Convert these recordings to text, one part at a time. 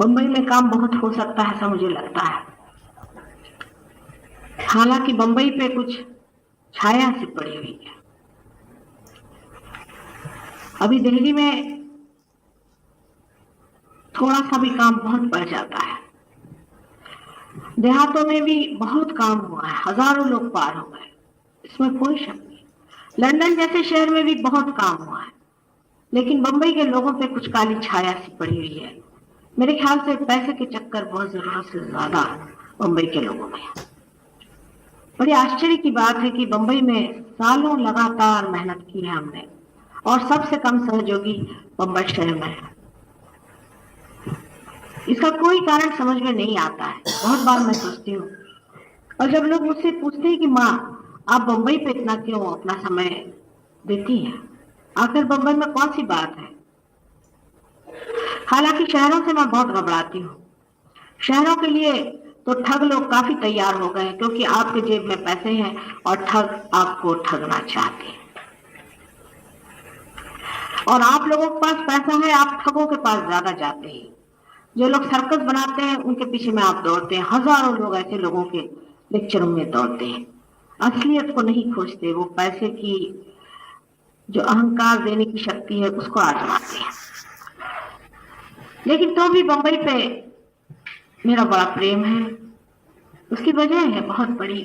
बम्बई में काम बहुत हो सकता है ऐसा मुझे लगता है। हालांकि बम्बई पे कुछ छाया सी पड़ी हुई है। अभी दिल्ली में थोड़ा सा भी काम बहुत बढ़ जाता है। देहातों में भी बहुत काम हुआ है, हजारों लोग पार हो गए, इसमें कोई शक नहीं। लंदन जैसे शहर में भी बहुत काम हुआ है, लेकिन बम्बई के लोगों पे कुछ काली छाया सी पड़ी हुई है। मेरे ख्याल से पैसे के चक्कर बहुत जरूरत से ज्यादा बम्बई के लोगों में। बड़ी आश्चर्य की बात है कि बम्बई में सालों लगातार मेहनत की है हमने, और सबसे कम सहयोगी बम्बई शहर में है। इसका कोई कारण समझ में नहीं आता है। बहुत बार मैं सोचती हूँ, और जब लोग मुझसे पूछते हैं कि माँ आप बम्बई पे इतना क्यों अपना समय देती हैं, आखिर बम्बई में कौन सी बात है। हालांकि शहरों से मैं बहुत घबराती हूँ। शहरों के लिए तो ठग लोग काफी तैयार हो गए, क्योंकि आपके जेब में पैसे हैं और ठग आपको ठगना चाहते हैं। और आप लोगों के पास पैसा है, आप ठगों के पास ज्यादा जाते हैं। जो लोग सर्कस बनाते हैं उनके पीछे में आप दौड़ते हैं। हजारों लोग ऐसे लोगों के लेक्चरों में दौड़ते हैं, असलियत को नहीं खोजते। वो पैसे की जो अहंकार देने की शक्ति है उसको आजमाते हैं। लेकिन तो भी बंबई पे मेरा बड़ा प्रेम है। उसकी वजह है बहुत बड़ी।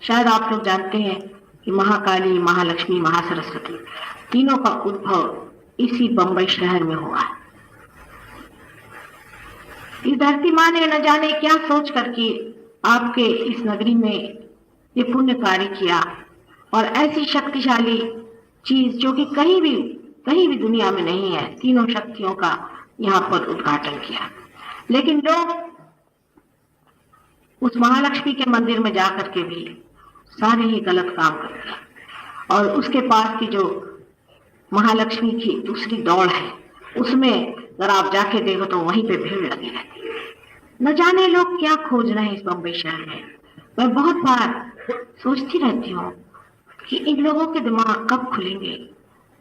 शायद आप लोग जानते हैं कि महाकाली, महालक्ष्मी, महासरस्वती तीनों का उद्भव इसी बंबई शहर में हुआ है। इस धरती माँ ने न जाने क्या सोच करके आपके इस नगरी में ये पुण्य कार्य किया, और ऐसी शक्तिशाली चीज जो कि कहीं भी दुनिया में नहीं है, तीनों शक्तियों का यहाँ पर उद्घाटन किया। लेकिन लोग उस महालक्ष्मी के मंदिर में जाकर के भी सारे ही गलत काम करते हैं, और उसके पास की जो महालक्ष्मी की दूसरी दौड़ है उसमें अगर आप जाके देखो तो वहीं पे भीड़ लगी रहती है। न जाने लोग क्या खोज रहे हैं इस बम्बई शहर में। मैं बहुत बार सोचती रहती हूँ कि इन लोगों के दिमाग कब खुलेंगे,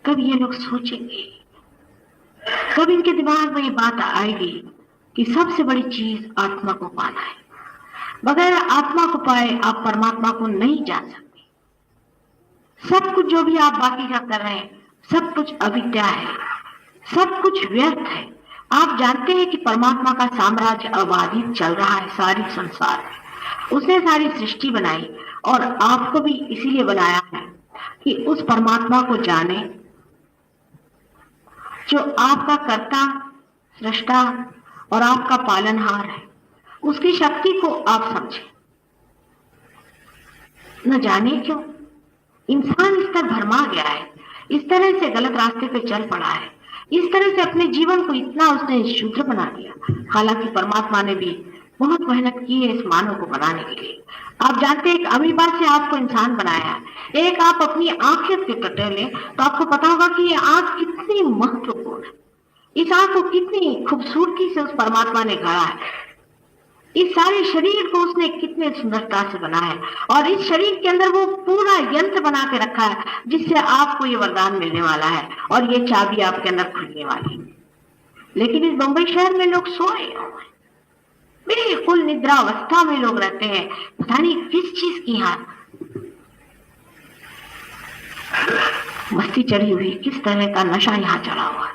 कब ये लोग सोचेंगे, कब इनके दिमाग में ये बात आएगी कि सबसे बड़ी चीज आत्मा को पाना है। बगैर आत्मा को पाए आप परमात्मा को नहीं जान सकते। सब कुछ जो भी आप बाकी का कर रहे हैं सब कुछ अविद्या है, सब कुछ व्यर्थ है। आप जानते हैं कि परमात्मा का साम्राज्य अबाधित चल रहा है सारी संसार में। उसने सारी सृष्टि बनाई और आपको भी इसीलिए बनाया है कि उस परमात्मा को जाने जो आपका कर्ता, सृष्टा और आपका पालनहार है। उसकी शक्ति को आप समझें। न जाने क्यों इंसान इस तरह भरमा गया है, इस तरह से गलत रास्ते पे चल पड़ा है, इस तरह से अपने जीवन को इतना उसने शूद्र बना दिया। हालांकि परमात्मा ने भी बहुत मेहनत की है इस मानव को बनाने के लिए। आप जानते हैं, एक अमीबा से आपको इंसान बनाया है। एक आप अपनी आंखें से टटोलें तो आपको पता होगा कि ये आंख कितनी महत्वपूर्ण है। इस आंख को कितनी खूबसूरती से उस परमात्मा ने गढ़ा है। इस सारे शरीर को उसने कितने सुंदरता से बनाया है, और इस शरीर के अंदर वो पूरा यंत्र बना के रखा है जिससे आपको ये वरदान मिलने वाला है और ये चाबी आपके अंदर खुलने वाली है। लेकिन इस बंबई शहर में लोग सोए हुए, बिल्कुल निद्रावस्था में लोग रहते हैं। पता नहीं किस चीज की यहाँ मस्ती चढ़ी हुई, किस तरह का नशा यहाँ चढ़ा हुआ है।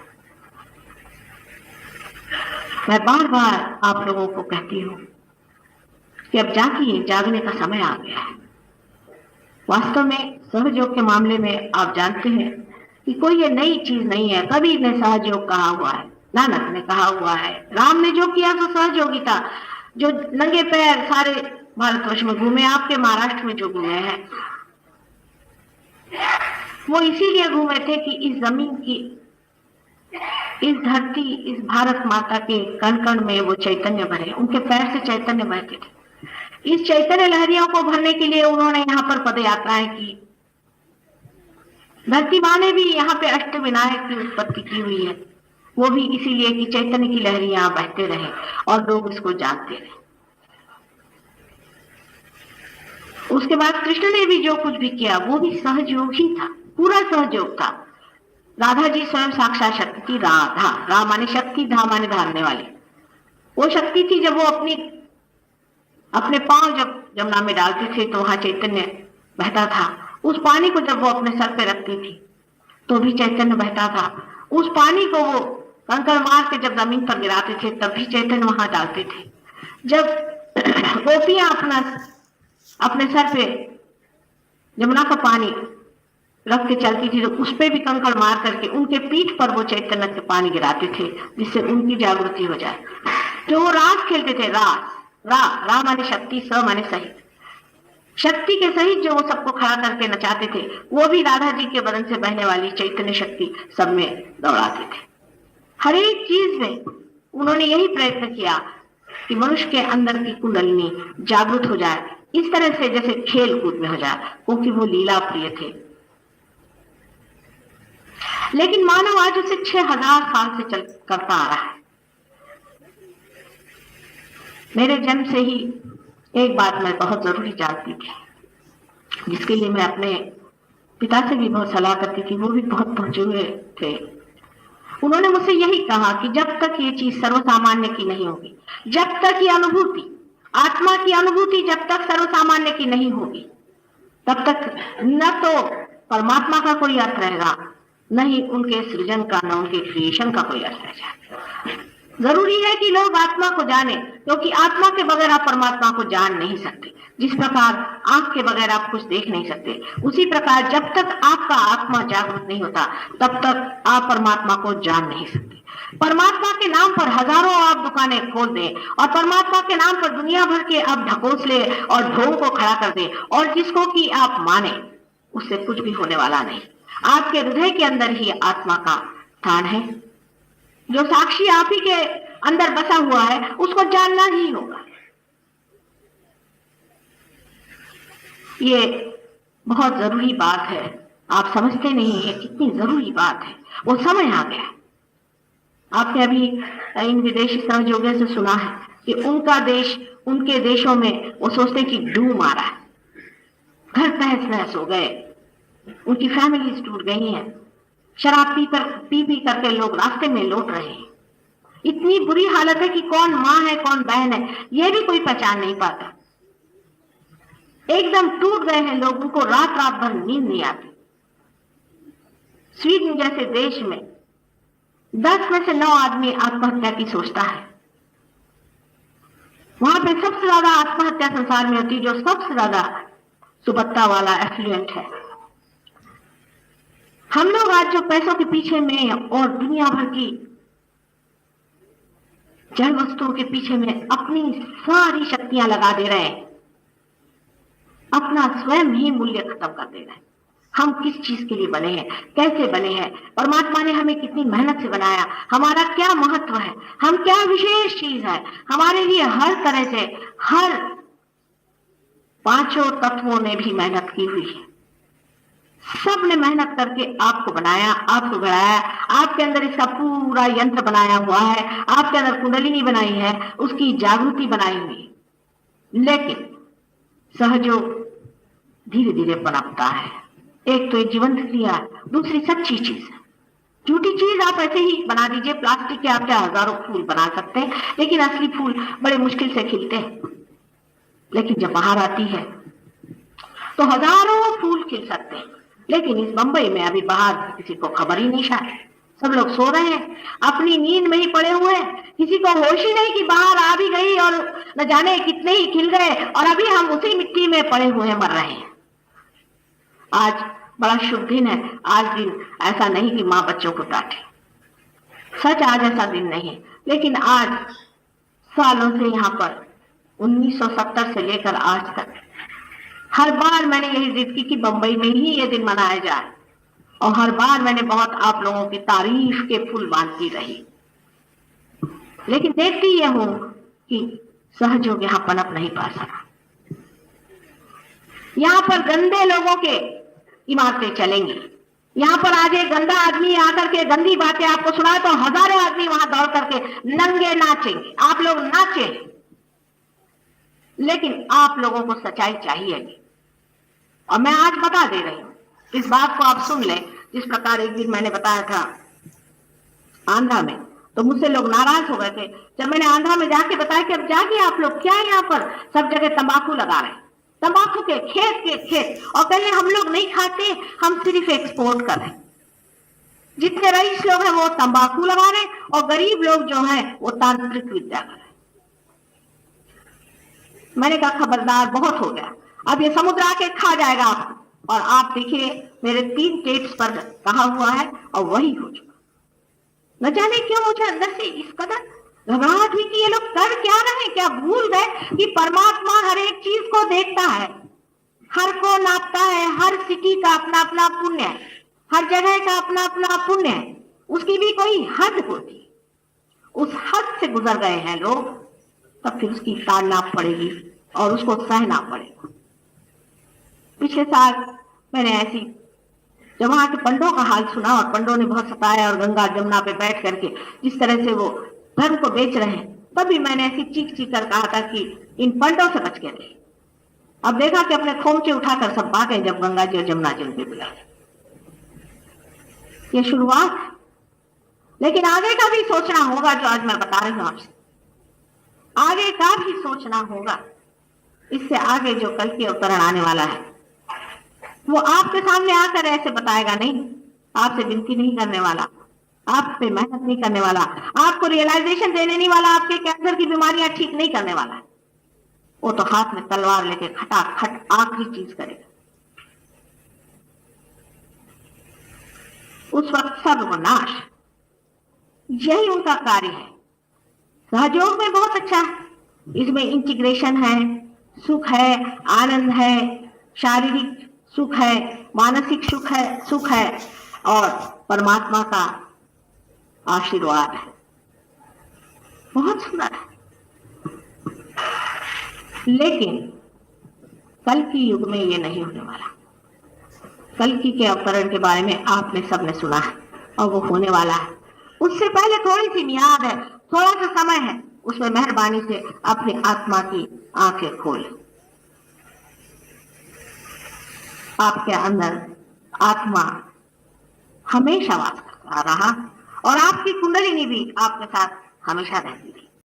मैं बार बार आप लोगों को कहती हूँ कि अब जागिए, जागने का समय आ गया है। वास्तव में सहयोग के मामले में आप जानते हैं कि कोई ये नई चीज नहीं है। कभी ने सहयोग कहा हुआ है, नानक ने कहा हुआ है, राम ने जो किया तो सहयोगी था। जो नंगे पैर सारे भारतवर्ष में घूमे, आपके महाराष्ट्र में जो घूमे हैं वो इसीलिए घूमे थे कि इस जमीन की, इस धरती, इस भारत माता के कण कण में वो चैतन्य भरे, उनके पैर से चैतन्य बहते थे। इस चैतन्य लहरियों को भरने के लिए उन्होंने यहाँ पर पद यात्राएं की। धरती माँ ने भी यहाँ पे अष्ट विनायक की उत्पत्ति की हुई है, वो भी इसीलिए कि चैतन्य की लहरी यहाँ बहते रहे और लोग इसको जानते रहे। उसके बाद कृष्ण ने भी जो कुछ भी किया वो भी सहयोग ही था, पूरा सहयोग था। राधा जी स्वयं साक्षात शक्ति थी। राधा, रा माने शक्ति, धा माने धारने वाली। वो शक्ति थी जब वो अपने पांव जब जमुना में डालते थे तो वहां चैतन्य बहता था। उस पानी को जब वो अपने सर पे रखती थी तो भी चैतन्य बहता था। उस पानी को वो कंकड़ मार के जब जमीन पर गिराते थे तब भी चैतन्य वहां डालते थे। जब गोपियां अपने सर पे जमुना का पानी रख के चलती थी तो उस पे भी कंकड़ मार करके उनके पीठ पर वो चैतन्य के पानी गिराते थे जिससे उनकी जागृति हो जाए। जो वो रास खेलते थे, रा माने शक्ति, स माने सहित, शक्ति के सहित जो वो सबको खड़ा करके नचाते थे, वो भी राधा जी के बदन से बहने वाली चैतन्य शक्ति सब में दौड़ाते थे। हर एक चीज में उन्होंने यही प्रयत्न किया कि मनुष्य के अंदर की कुंडलिनी जागृत हो जाए, इस तरह से जैसे खेल कूद में हो जाए, क्योंकि वो लीला प्रिय थे। लेकिन मानव आज उसे 6000 साल से चल करता आ रहा है। मेरे जन्म से ही एक बात मैं बहुत जरूरी जानती थी, जिसके लिए मैं अपने पिता से भी बहुत सलाह करती थी, वो भी बहुत पहुंचे हुए थे। उन्होंने मुझसे यही कहा कि जब तक ये चीज सर्वसामान्य की नहीं होगी, जब तक ये अनुभूति, आत्मा की अनुभूति जब तक सर्वसामान्य की नहीं होगी, तब तक न तो परमात्मा का कोई अर्थ रहेगा, न ही उनके सृजन का, न उनके क्रिएशन का कोई अर्थ रहेगा। जरूरी है कि लोग आत्मा को जाने, क्योंकि आत्मा के बगैर आप परमात्मा को जान नहीं सकते। जिस प्रकार आंख के बगैर आप कुछ देख नहीं सकते, उसी प्रकार जब तक आपका आत्मा जागरूक नहीं होता तब तक आप परमात्मा को जान नहीं सकते। परमात्मा के नाम पर हजारों आप दुकानें खोल दें और परमात्मा के नाम पर दुनिया भर के आप ढकोसले और ढोंग को खड़ा कर दें और जिसको कि आप माने, उससे कुछ भी होने वाला नहीं। आपके हृदय के अंदर ही आत्मा का स्थान है। जो साक्षी आप ही के अंदर बसा हुआ है उसको जानना ही होगा। ये बहुत जरूरी बात है, आप समझते नहीं है कितनी जरूरी बात है। वो समय आ गया। आपने अभी इन विदेशी सहयोगियों से सुना है कि उनका देश, उनके देशों में वो सोचते कि डूम आ रहा है, घर तहस नहस हो गए, उनकी फैमिलीज टूट गई हैं, शराब पी करके लोग रास्ते में लौट रहे हैं। इतनी बुरी हालत है कि कौन माँ है कौन बहन है ये भी कोई पहचान नहीं पाता। एकदम टूट गए हैं लोग, उनको रात रात भर नींद नहीं आती। स्वीडन जैसे देश में 10 में से 9 आदमी आत्महत्या की सोचता है। वहां पे सबसे ज्यादा आत्महत्या संसार में होती है, जो सबसे ज्यादा सुबत्ता वाला एफ्लुएंट है। हम लोग आज जो पैसों के पीछे में और दुनिया भर की जड़ वस्तुओं के पीछे में अपनी सारी शक्तियां लगा दे रहे हैं, अपना स्वयं ही मूल्य खत्म कर दे रहे हैं। हम किस चीज के लिए बने हैं, कैसे बने हैं, परमात्मा ने हमें कितनी मेहनत से बनाया, हमारा क्या महत्व है, हम क्या विशेष चीज है। हमारे लिए हर तरह से हर 5 तत्वों ने भी मेहनत की हुई है। सब ने मेहनत करके आपको बनाया, आपको गढ़ाया, आपके अंदर इसका पूरा यंत्र बनाया हुआ है, आपके अंदर कुंडलिनी बनाई है, उसकी जागृति बनाई हुई। लेकिन सहयोग धीरे धीरे पनपता है। एक तो एक जीवंत क्रिया, दूसरी सच्ची चीज है। झूठी चीज आप ऐसे ही बना दीजिए, प्लास्टिक के आप चाहे हजारों फूल बना सकते हैं, लेकिन असली फूल बड़े मुश्किल से खिलते हैं। लेकिन जब बाहर आती है तो हजारों फूल खिल सकते हैं। लेकिन इस बंबई में अभी बाहर किसी को खबर ही नहीं, शायद सब लोग सो रहे हैं, अपनी नींद में ही पड़े हुए हैं, किसी को होश ही नहीं कि बाहर आ भी गई और न जाने कितने ही खिल गए और अभी हम उसी मिट्टी में पड़े हुए मर रहे हैं। आज बड़ा शुभ दिन है। आज दिन ऐसा नहीं कि माँ बच्चों को डांटे, सच आज ऐसा दिन नहीं, लेकिन आज सालों से यहाँ पर 1970 से लेकर आज तक हर बार मैंने यही जिद की कि बंबई में ही ये दिन मनाया जाए, और हर बार मैंने बहुत आप लोगों की तारीफ के फूल बांधती रही। लेकिन देखती ये हूं कि सहयोग यहाँ पनप नहीं पा सका। यहाँ पर गंदे लोगों के इमारतें चलेंगी। यहाँ पर आज एक गंदा आदमी आकर के गंदी बातें आपको सुनाए तो हजारों आदमी वहां दौड़ करके नंगे नाचेंगे, आप लोग नाचें। लेकिन आप लोगों को सच्चाई चाहिए, और मैं आज बता दे रही हूं, इस बात को आप सुन लें। जिस प्रकार एक दिन मैंने बताया था आंध्रा में तो मुझसे लोग नाराज हो गए थे जब मैंने आंध्रा में जाके बताया कि अब जाके आप लोग क्या यहाँ पर सब जगह तंबाकू लगा रहे हैं, तंबाकू के खेत, और कहने हम लोग नहीं खाते, हम सिर्फ एक्सपोर्ट कर रहे हैं। जितने रईस लोग हैं वो तंबाकू लगा रहे हैं और गरीब लोग जो हैं वो तांत्रिक विद्या कर रहे हैं। मैंने कहा खबरदार, बहुत हो गया, अब ये समुद्र आके खा जाएगा आपको। और आप देखिए मेरे 3 टेट्स पर कहा हुआ है और वही हो चुका। न जाने क्यों मुझे अंदर से इस कदर घबराहट हुई कि ये लोग कर क्या रहे हैं, क्या भूल गए कि परमात्मा हर एक चीज को देखता है, हर को नापता है, हर सिटी का अपना अपना पुण्य है, हर जगह का अपना अपना पुण्य है, उसकी भी कोई हद होती है। उस हद से गुजर गए हैं लोग, तब फिर उसकी ताड़ना पड़ेगी और उसको सहना पड़ेगा। पिछले साल मैंने ऐसी जब वहां के पंडों का हाल सुना और पंडों ने बहुत सताया और गंगा जमुना पे बैठ करके जिस तरह से वो धर्म को बेच रहे हैं, तभी मैंने ऐसी चीख चीख कर कहा था कि इन पंडों से बच के रहे। अब देखा कि अपने खोमचे उठाकर सब भागे जब गंगा जी और जमुना जी उनके बुलाए। ये शुरुआत है, लेकिन आगे का भी सोचना होगा। जो आज मैं बता रही हूं आपसे, आगे का भी सोचना होगा। इससे आगे जो कल की अवतरण आने वाला है वो आपके सामने आकर ऐसे बताएगा नहीं, आपसे विनती नहीं करने वाला, आप पे मेहनत नहीं करने वाला, आपको रियलाइजेशन देने नहीं वाला, आपके कैंसर की बीमारियां ठीक नहीं करने वाला है। वो तो हाथ में तलवार लेके खटाखट आखिरी चीज करेगा। उस वक्त सर्वनाश, यही उनका कार्य है। सहयोग में बहुत अच्छा है, इसमें इंटीग्रेशन है, सुख है, आनंद है, शारीरिक सुख है, मानसिक सुख है और परमात्मा का आशीर्वाद है। बहुत सुंदर है। लेकिन कल की युग में ये नहीं होने वाला। कल की के अवतरण के बारे में आपने सबने सुना है और वो होने वाला है। उससे पहले थोड़ी सी मियाद है, थोड़ा सा समय है, उसमें मेहरबानी से अपनी आत्मा की आंखें खोलें। आपके अंदर आत्मा हमेशा वास करता रहा और आपकी कुंडलिनी भी आपके साथ हमेशा रहती है।